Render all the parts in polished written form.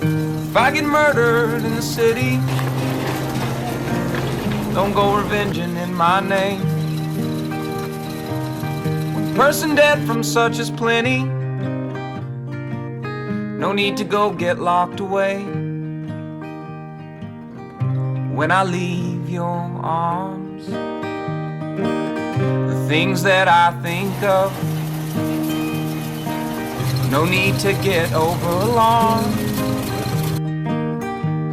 If I get murdered in the city, don't go revenging in my name. One person dead from such is plenty, no need to go get locked away. When I leave your arms, the things that I think of, no need to get over alarmed.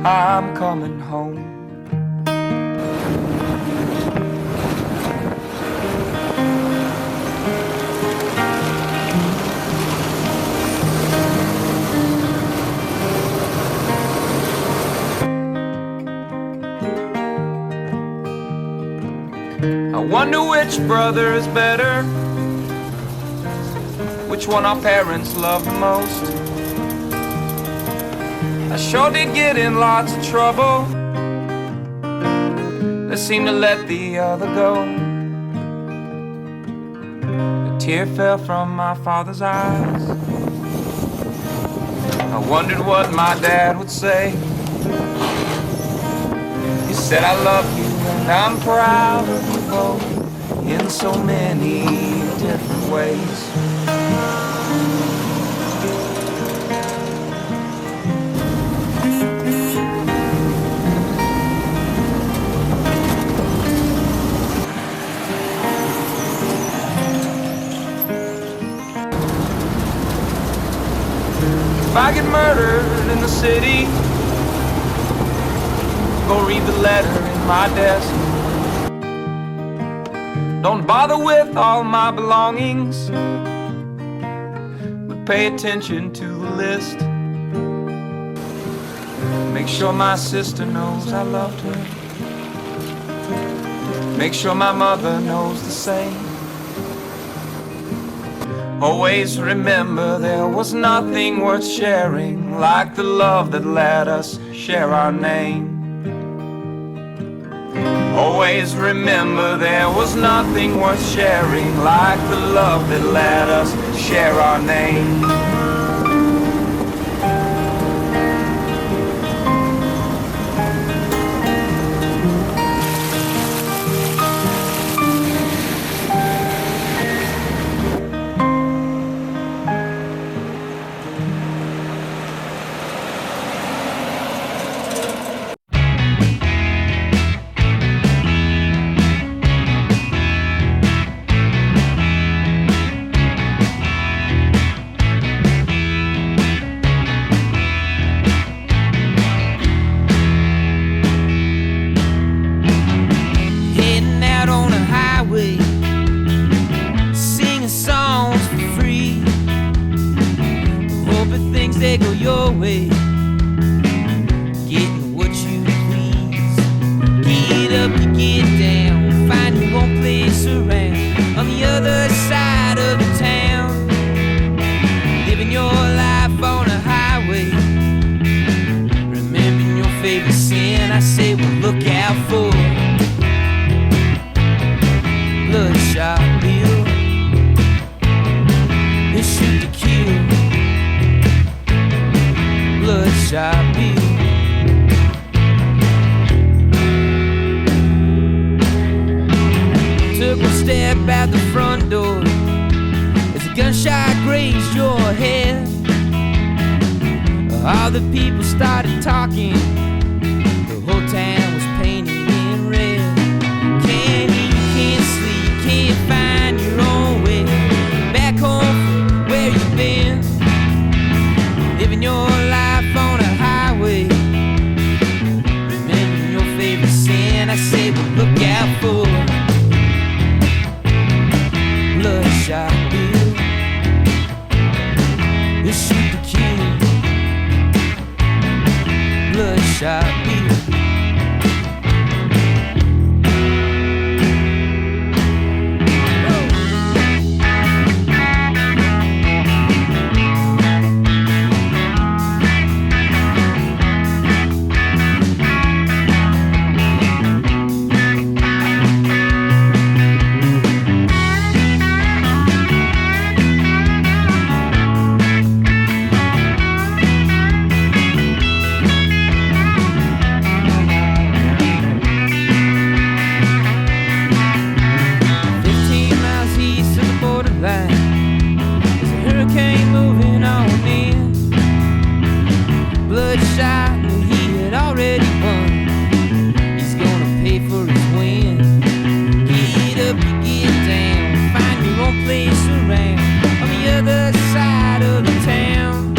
I'm coming home. I wonder which brother is better, which one our parents loved most. I sure did get in lots of trouble, they seemed to let the other go. A tear fell from my father's eyes, I wondered what my dad would say. He said, I love you and I'm proud of you both in so many different ways. If I get murdered in the city, go read the letter in my desk. Don't bother with all my belongings, but pay attention to the list. Make sure my sister knows I loved her, make sure my mother knows the same. Always remember there was nothing worth sharing like the love that let us share our name. Always remember there was nothing worth sharing like the love that let us share our name. They go your way, getting what you please. Get up, you get down, find your own place around on the other side of the town. Living your life on a highway, remembering your favorite sin. I say, well, look out for bloodshot Bill. They shoot to kill. Bloodshot Bill. Took one step out the front door as a gunshot grazed your head. All the people started talking, the whole town was painted in red. Can't eat, can't sleep, can't find your own way back home from where you've been. Living your life on a highway, remembering your favorite sin. I say, well, look out for bloodshot Bill. They shoot to kill. Bloodshot Bill. shot knew he had already won. He's gonna pay for his win. Get up, you get down, find your own place around on the other side of the town.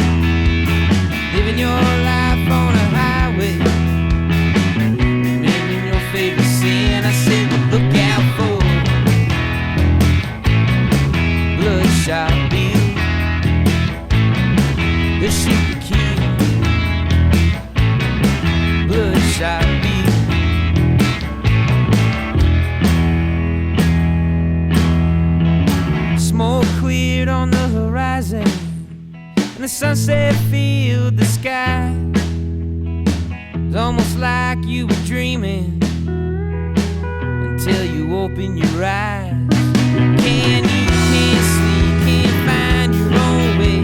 Living your life on a highway, remembering your favorite sin. I said, look out for Bloodshot Bill. They'll shoot to kill. Bloodshot Bill. Smoke cleared on the horizon, and the sunset filled the sky. It's almost like you were dreaming until you open your eyes. Can't sleep, can't find your own way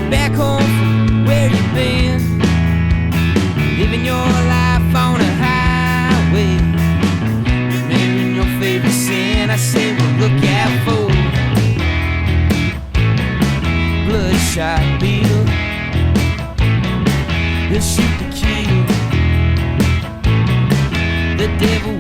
back home from where you've been. Living your life on a highway, remembering your favorite sin. I said, well, look out for Bloodshot Bill. They'll shoot to kill. The devil